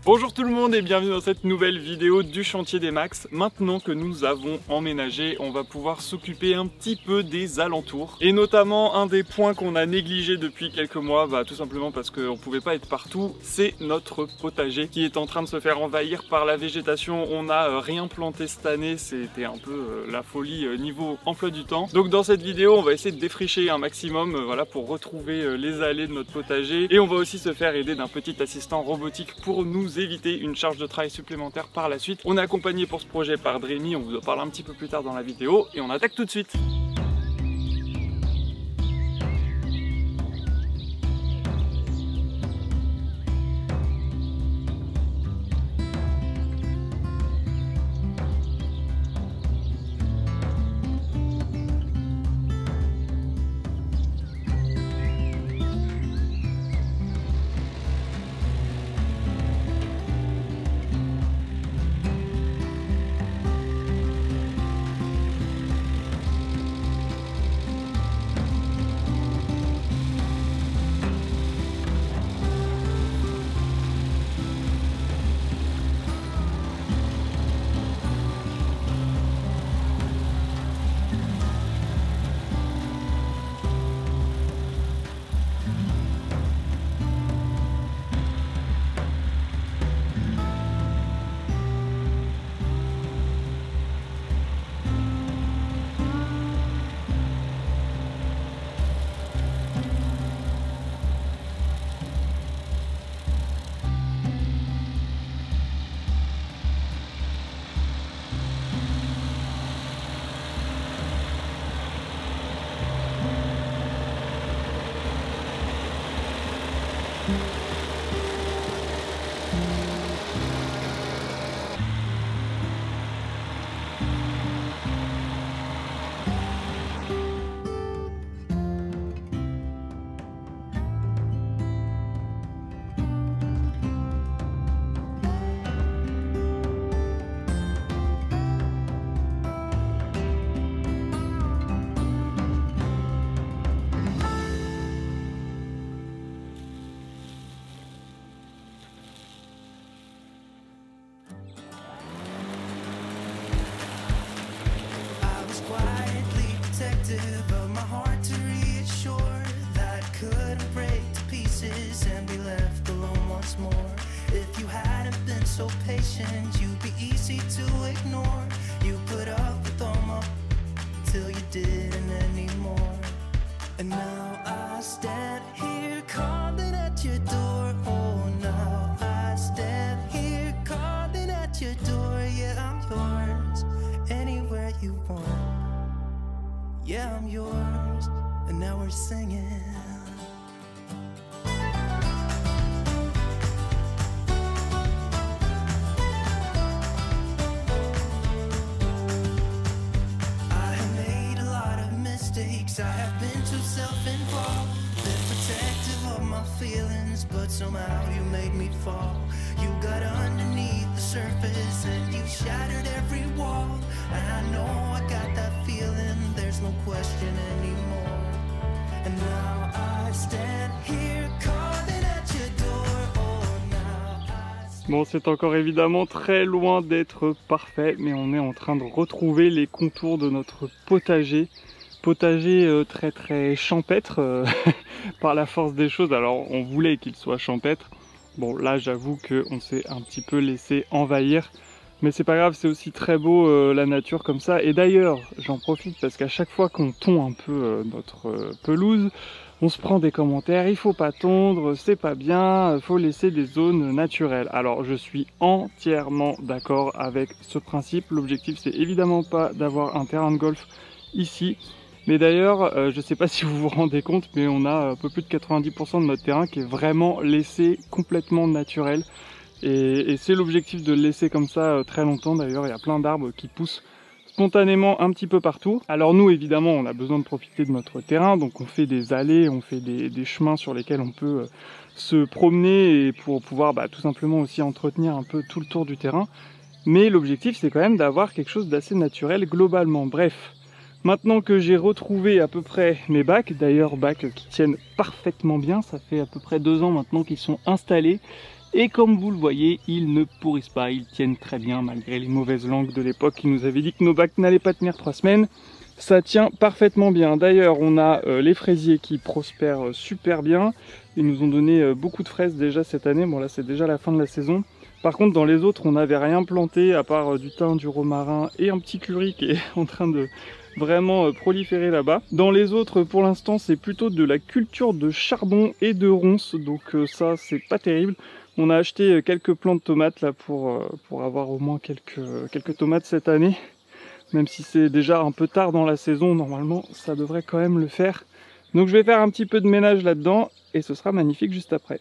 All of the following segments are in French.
Bonjour tout le monde et bienvenue dans cette nouvelle vidéo du chantier des Max. Maintenant que nous avons emménagé, on va pouvoir s'occuper un petit peu des alentours. Et notamment un des points qu'on a négligé depuis quelques mois, tout simplement parce qu'on pouvait pas être partout, c'est notre potager qui est en train de se faire envahir par la végétation. On n'a rien planté cette année, c'était un peu la folie niveau emploi du temps. Donc dans cette vidéo, on va essayer de défricher un maximum voilà, pour retrouver les allées de notre potager. Et on va aussi se faire aider d'un petit assistant robotique pour nous éviter une charge de travail supplémentaire par la suite. On est accompagné pour ce projet par Dreamy, on vous en parle un petit peu plus tard dans la vidéo et on attaque tout de suite. Of my heart to reassure that I couldn't break to pieces and be left alone once more. If you hadn't been so patient, you'd be easy to ignore. You put up with all my till you didn't anymore. And now I stand here calling at your door. Oh, now I stand here calling at your door. Yeah, I'm yours anywhere you want. Yeah, I'm yours, and now we're singing. I have made a lot of mistakes, I have been too self-involved, been protective of my feelings, but somehow you made me fall. You got underneath the surface and you shattered every wall, and I know I got that feeling, there's no question anymore. And now I stand here calling at your door. Oh, now I... Bon, c'est encore évidemment très loin d'être parfait, mais on est en train de retrouver les contours de notre potager. Potager très champêtre par la force des choses. Alors on voulait qu'il soit champêtre. Bon là j'avoue qu'on s'est un petit peu laissé envahir. Mais c'est pas grave, c'est aussi très beau la nature comme ça. Et d'ailleurs, j'en profite parce qu'à chaque fois qu'on tond un peu notre pelouse, on se prend des commentaires, il faut pas tondre, c'est pas bien, il faut laisser des zones naturelles. Alors je suis entièrement d'accord avec ce principe. L'objectif c'est évidemment pas d'avoir un terrain de golf ici. Mais d'ailleurs, je sais pas si vous vous rendez compte, mais on a un peu plus de 90% de notre terrain qui est vraiment laissé complètement naturel. Et c'est l'objectif de le laisser comme ça très longtemps. D'ailleurs, il y a plein d'arbres qui poussent spontanément un petit peu partout. Alors nous, évidemment, on a besoin de profiter de notre terrain, donc on fait des allées, on fait des chemins sur lesquels on peut se promener et pour pouvoir tout simplement aussi entretenir un peu tout le tour du terrain. Mais l'objectif, c'est quand même d'avoir quelque chose d'assez naturel globalement. Bref, maintenant que j'ai retrouvé à peu près mes bacs, d'ailleurs bacs qui tiennent parfaitement bien, ça fait à peu près 2 ans maintenant qu'ils sont installés, Et comme vous le voyez, ils ne pourrissent pas, ils tiennent très bien malgré les mauvaises langues de l'époque qui nous avaient dit que nos bacs n'allaient pas tenir 3 semaines. Ça tient parfaitement bien. D'ailleurs, on a les fraisiers qui prospèrent super bien. Ils nous ont donné beaucoup de fraises déjà cette année. Bon là, c'est déjà la fin de la saison. Par contre, dans les autres, on n'avait rien planté à part du thym, du romarin et un petit curry qui est en train de vraiment proliférer là-bas. Dans les autres, pour l'instant, c'est plutôt de la culture de chardon et de ronces. Donc ça, c'est pas terrible. On a acheté quelques plants de tomates là pour avoir au moins quelques tomates cette année. Même si c'est déjà un peu tard dans la saison, normalement ça devrait quand même le faire. Donc je vais faire un petit peu de ménage là-dedans et ce sera magnifique juste après.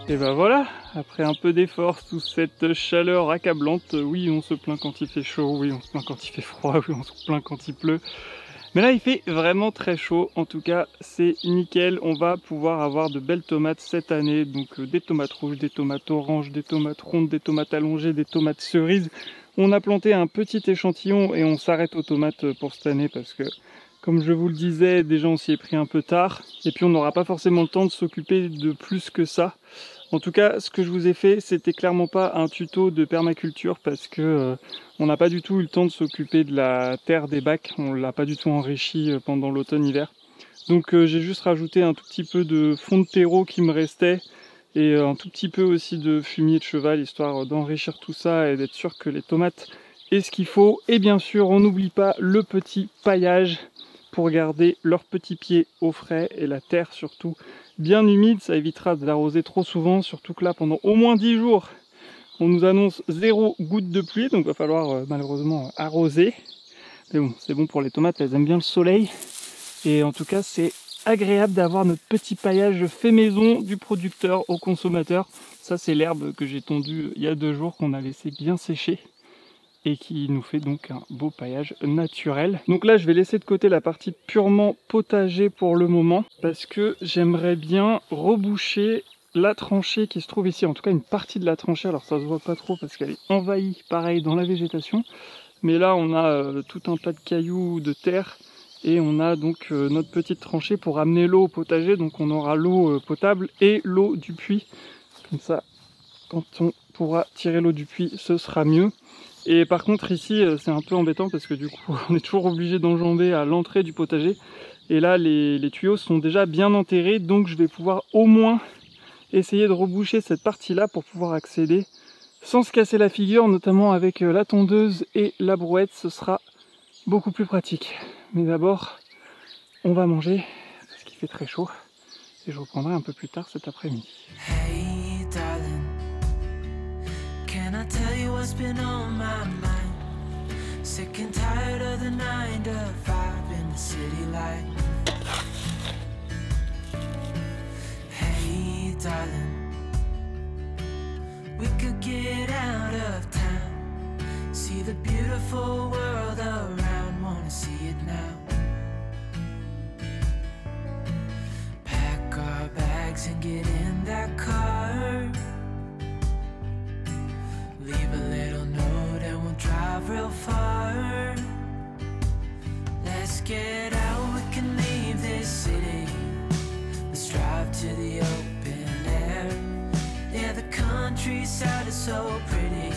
Et ben voilà, après un peu d'effort sous cette chaleur accablante, oui on se plaint quand il fait chaud, oui on se plaint quand il fait froid, oui on se plaint quand il pleut. Mais là il fait vraiment très chaud, en tout cas c'est nickel, on va pouvoir avoir de belles tomates cette année, donc des tomates rouges, des tomates oranges, des tomates rondes, des tomates allongées, des tomates cerises. On a planté un petit échantillon et on s'arrête aux tomates pour cette année parce que, comme je vous le disais, déjà on s'y est pris un peu tard et puis on n'aura pas forcément le temps de s'occuper de plus que ça. En tout cas, ce que je vous ai fait, c'était clairement pas un tuto de permaculture parce que on n'a pas du tout eu le temps de s'occuper de la terre des bacs, on l'a pas du tout enrichi pendant l'automne-hiver. Donc j'ai juste rajouté un tout petit peu de fond de terreau qui me restait et un tout petit peu aussi de fumier de cheval, histoire d'enrichir tout ça et d'être sûr que les tomates aient ce qu'il faut. Et bien sûr, on n'oublie pas le petit paillage pour garder leurs petits pieds au frais et la terre surtout bien humide, ça évitera de l'arroser trop souvent, surtout que là pendant au moins 10 jours On nous annonce 0 goutte de pluie, donc il va falloir malheureusement arroser. Mais bon, c'est bon pour les tomates, elles aiment bien le soleil. Et en tout cas, c'est agréable d'avoir notre petit paillage fait maison du producteur au consommateur. Ça, c'est l'herbe que j'ai tondue il y a 2 jours, qu'on a laissé bien sécher et qui nous fait donc un beau paillage naturel. Donc là, je vais laisser de côté la partie purement potager pour le moment parce que j'aimerais bien reboucher la tranchée qui se trouve ici, en tout cas une partie de la tranchée. Alors ça se voit pas trop parce qu'elle est envahie pareil dans la végétation, mais là on a tout un tas de cailloux, de terre, et on a donc notre petite tranchée pour amener l'eau au potager. Donc on aura l'eau potable et l'eau du puits, comme ça quand on pourra tirer l'eau du puits ce sera mieux. Et par contre ici c'est un peu embêtant parce que du coup on est toujours obligé d'enjamber à l'entrée du potager, et là les tuyaux sont déjà bien enterrés, donc je vais pouvoir au moins essayer de reboucher cette partie là pour pouvoir accéder sans se casser la figure, notamment avec la tondeuse et la brouette. Ce sera beaucoup plus pratique. Mais d'abord on va manger parce qu'il fait très chaud et je reprendrai un peu plus tard cet après-midi. Hey darling, can I tell you what's been on my mind? Sick and tired of the 9 to 5 in the city life. Hey darling, we could get out of town, see the beautiful world around, wanna see it now. Pack our bags and get in that car, leave a little note and we'll drive real far. Let's get out, we can leave this city, let's drive to the open air. Yeah, the countryside is so pretty,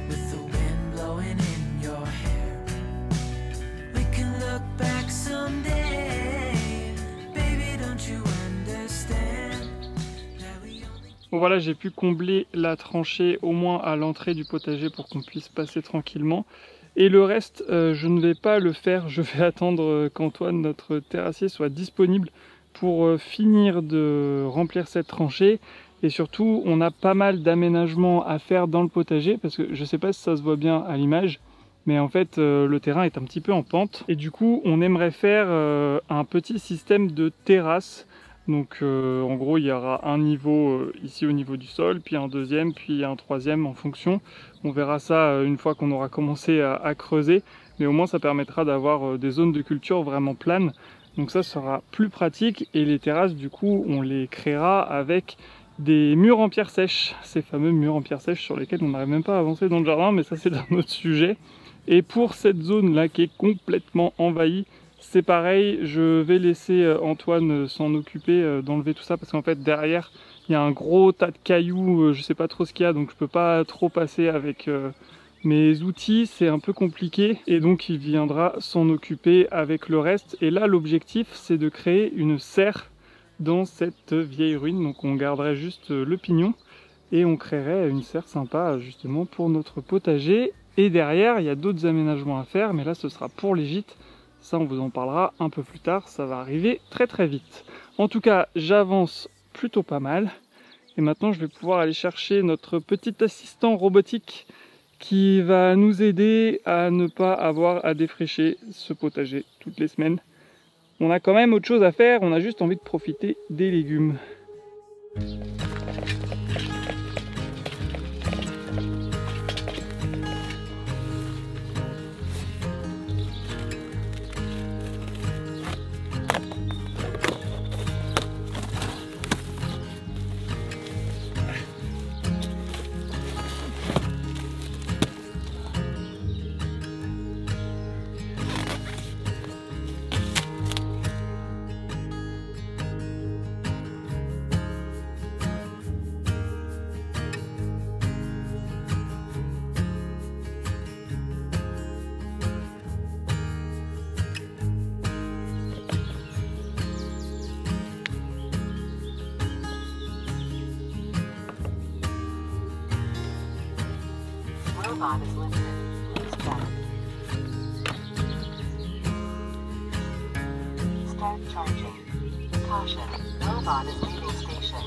with the wind blowing in your hair. We can look back someday, baby, don't you understand that we only... Bon voilà, j'ai pu combler la tranchée au moins à l'entrée du potager pour qu'on puisse passer tranquillement. Et le reste, je ne vais pas le faire, je vais attendre qu'Antoine, notre terrassier, soit disponible pour finir de remplir cette tranchée. Et surtout, on a pas mal d'aménagements à faire dans le potager, parce que je sais pas si ça se voit bien à l'image, mais en fait le terrain est un petit peu en pente. Et du coup, on aimerait faire un petit système de terrasse. Donc en gros, il y aura un niveau ici au niveau du sol, puis un deuxième, puis un troisième en fonction. On verra ça une fois qu'on aura commencé à creuser, mais au moins ça permettra d'avoir des zones de culture vraiment planes. Donc ça sera plus pratique, et les terrasses du coup on les créera avec des murs en pierre sèche, ces fameux murs en pierre sèche sur lesquels on n'arrive même pas à avancer dans le jardin, mais ça c'est un autre sujet. Et pour cette zone là qui est complètement envahie, c'est pareil, je vais laisser Antoine s'en occuper, d'enlever tout ça, parce qu'en fait derrière il y a un gros tas de cailloux, je sais pas trop ce qu'il y a, donc je peux pas trop passer avec mes outils, c'est un peu compliqué, et donc il viendra s'en occuper avec le reste. Et là l'objectif c'est de créer une serre dans cette vieille ruine, donc on garderait juste le pignon et on créerait une serre sympa justement pour notre potager. Et derrière il y a d'autres aménagements à faire, mais là ce sera pour les gîtes, ça on vous en parlera un peu plus tard, ça va arriver très très vite. En tout cas j'avance plutôt pas mal, et maintenant je vais pouvoir aller chercher notre petit assistant robotique qui va nous aider à ne pas avoir à défricher ce potager toutes les semaines. On a quand même autre chose à faire, on a juste envie de profiter des légumes. Robot is lifted. Please check. Start charging. Caution. Robot is leaving station.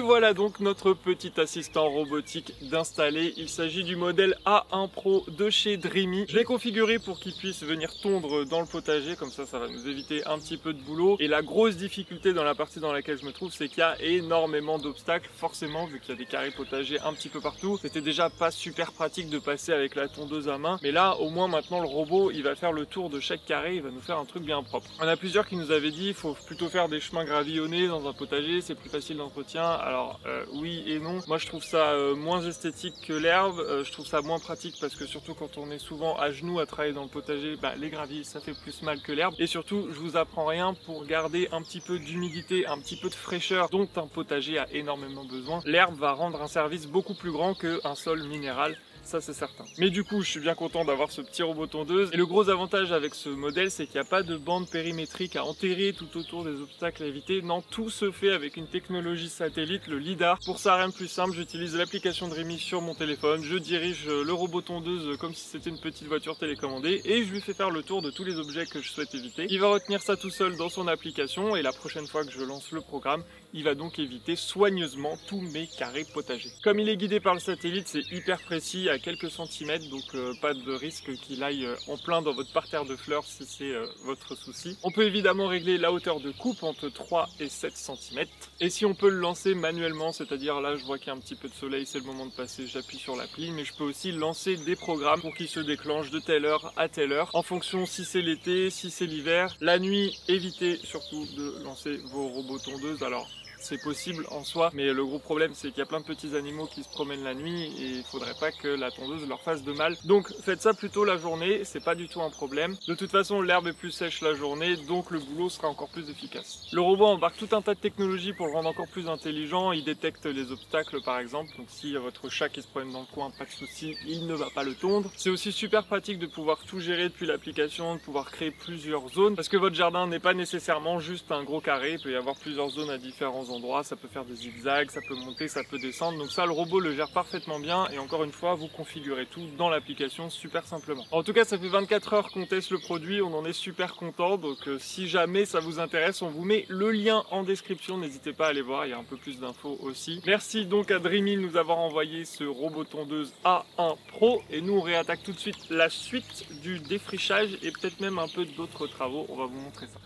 voilà donc notre petit assistant robotique d'installer. Il s'agit du modèle A1 Pro de chez Dreamy. Je l'ai configuré pour qu'il puisse venir tondre dans le potager, comme ça va nous éviter un petit peu de boulot. Et la grosse difficulté dans la partie dans laquelle je me trouve, c'est qu'il y a énormément d'obstacles. Forcément, vu qu'il y a des carrés potagers un petit peu partout, c'était déjà pas super pratique de passer avec la tondeuse à main. Mais là, au moins maintenant, le robot, il va faire le tour de chaque carré, il va nous faire un truc bien propre. On a plusieurs qui nous avaient dit, il faut plutôt faire des chemins gravillonnés dans un potager, c'est plus facile d'entretien. Alors oui et non. Moi je trouve ça moins esthétique que l'herbe, je trouve ça moins pratique parce que surtout quand on est souvent à genoux à travailler dans le potager, les graviers ça fait plus mal que l'herbe. Et surtout je vous apprends rien, pour garder un petit peu d'humidité, un petit peu de fraîcheur dont un potager a énormément besoin, l'herbe va rendre un service beaucoup plus grand qu'un sol minéral. Ça c'est certain. Mais du coup je suis bien content d'avoir ce petit robot tondeuse. Et le gros avantage avec ce modèle, c'est qu'il n'y a pas de bande périmétrique à enterrer tout autour des obstacles à éviter. Non, tout se fait avec une technologie satellite, le LiDAR. Pour ça, rien de plus simple, j'utilise l'application Dreamy sur mon téléphone. Je dirige le robot tondeuse comme si c'était une petite voiture télécommandée et je lui fais faire le tour de tous les objets que je souhaite éviter. Il va retenir ça tout seul dans son application et la prochaine fois que je lance le programme, il va donc éviter soigneusement tous mes carrés potagers. Comme il est guidé par le satellite, c'est hyper précis, à quelques centimètres, donc pas de risque qu'il aille en plein dans votre parterre de fleurs si c'est votre souci. On peut évidemment régler la hauteur de coupe entre 3 et 7 cm. Et si on peut le lancer manuellement, c'est-à-dire là je vois qu'il y a un petit peu de soleil, c'est le moment de passer, j'appuie sur l'appli, mais je peux aussi lancer des programmes pour qu'ils se déclenchent de telle heure à telle heure, en fonction si c'est l'été, si c'est l'hiver. La nuit, évitez surtout de lancer vos robots tondeuses. Alors c'est possible en soi, mais le gros problème c'est qu'il y a plein de petits animaux qui se promènent la nuit et il faudrait pas que la tondeuse leur fasse de mal. Donc faites ça plutôt la journée, c'est pas du tout un problème. De toute façon l'herbe est plus sèche la journée, donc le boulot sera encore plus efficace. Le robot embarque tout un tas de technologies pour le rendre encore plus intelligent. Il détecte les obstacles par exemple, donc si votre chat qui se promène dans le coin, pas de souci, il ne va pas le tondre. C'est aussi super pratique de pouvoir tout gérer depuis l'application, de pouvoir créer plusieurs zones, parce que votre jardin n'est pas nécessairement juste un gros carré, il peut y avoir plusieurs zones à différents endroits, ça peut faire des zigzags, ça peut monter, ça peut descendre, donc ça le robot le gère parfaitement bien et encore une fois vous configurez tout dans l'application super simplement. En tout cas ça fait 24 heures qu'on teste le produit, on en est super content, donc si jamais ça vous intéresse on vous met le lien en description, n'hésitez pas à aller voir, il y a un peu plus d'infos aussi. Merci donc à Dreamy de nous avoir envoyé ce robot tondeuse A1 Pro et nous on réattaque tout de suite la suite du défrichage et peut-être même un peu d'autres travaux, on va vous montrer ça.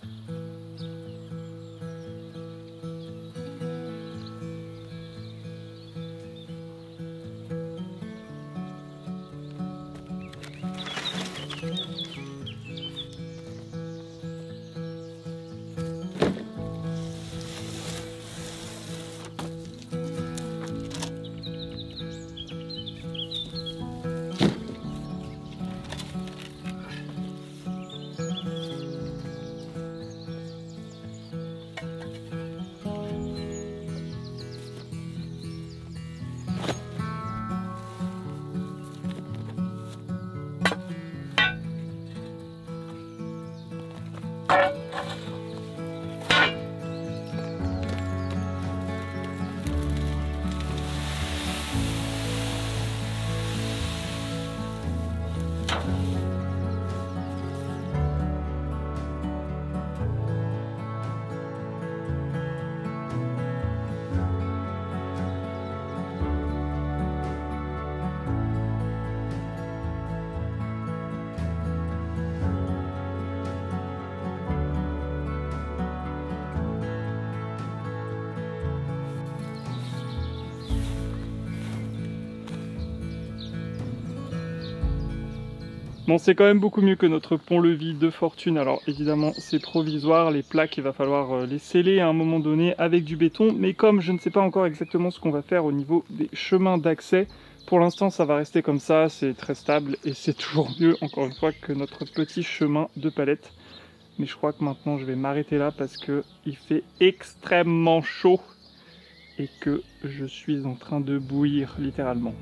Bon, c'est quand même beaucoup mieux que notre pont-levis de fortune. Alors évidemment c'est provisoire, les plaques il va falloir les sceller à un moment donné avec du béton, mais comme je ne sais pas encore exactement ce qu'on va faire au niveau des chemins d'accès, pour l'instant ça va rester comme ça, c'est très stable et c'est toujours mieux encore une fois que notre petit chemin de palette. Mais je crois que maintenant je vais m'arrêter là parce que il fait extrêmement chaud et que je suis en train de bouillir littéralement.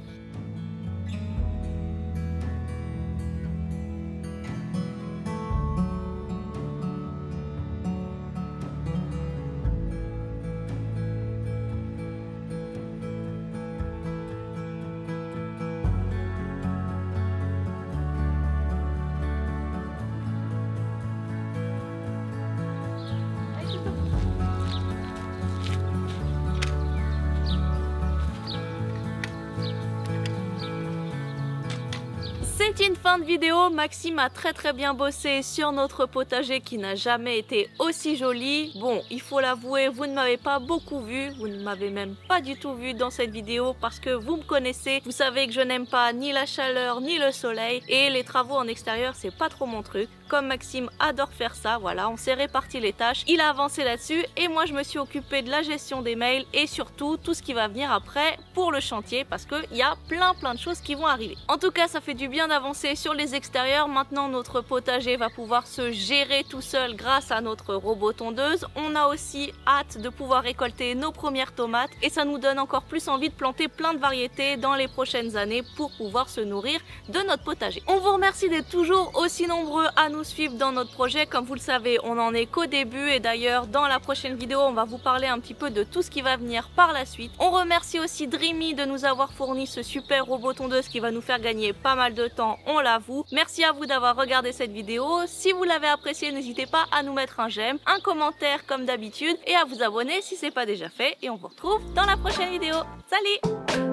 Une petite fin de vidéo, Maxime a très bien bossé sur notre potager qui n'a jamais été aussi joli. Bon, il faut l'avouer, vous ne m'avez pas beaucoup vu, vous ne m'avez même pas du tout vu dans cette vidéo parce que vous me connaissez, vous savez que je n'aime pas ni la chaleur ni le soleil et les travaux en extérieur c'est pas trop mon truc. Comme Maxime adore faire ça, voilà, on s'est réparti les tâches, il a avancé là-dessus et moi je me suis occupée de la gestion des mails et surtout tout ce qui va venir après pour le chantier parce qu'il y a plein de choses qui vont arriver. En tout cas, ça fait du bien d'avancer sur les extérieurs. Maintenant, notre potager va pouvoir se gérer tout seul grâce à notre robot tondeuse. On a aussi hâte de pouvoir récolter nos premières tomates et ça nous donne encore plus envie de planter plein de variétés dans les prochaines années pour pouvoir se nourrir de notre potager. On vous remercie d'être toujours aussi nombreux à nous suivre dans notre projet. Comme vous le savez, on n'en est qu'au début et d'ailleurs dans la prochaine vidéo on va vous parler un petit peu de tout ce qui va venir par la suite. On remercie aussi Dreamy de nous avoir fourni ce super robot tondeuse qui va nous faire gagner pas mal de temps, on l'avoue. Merci à vous d'avoir regardé cette vidéo. Si vous l'avez appréciée, n'hésitez pas à nous mettre un j'aime, un commentaire comme d'habitude et à vous abonner si c'est pas déjà fait et on vous retrouve dans la prochaine vidéo. Salut!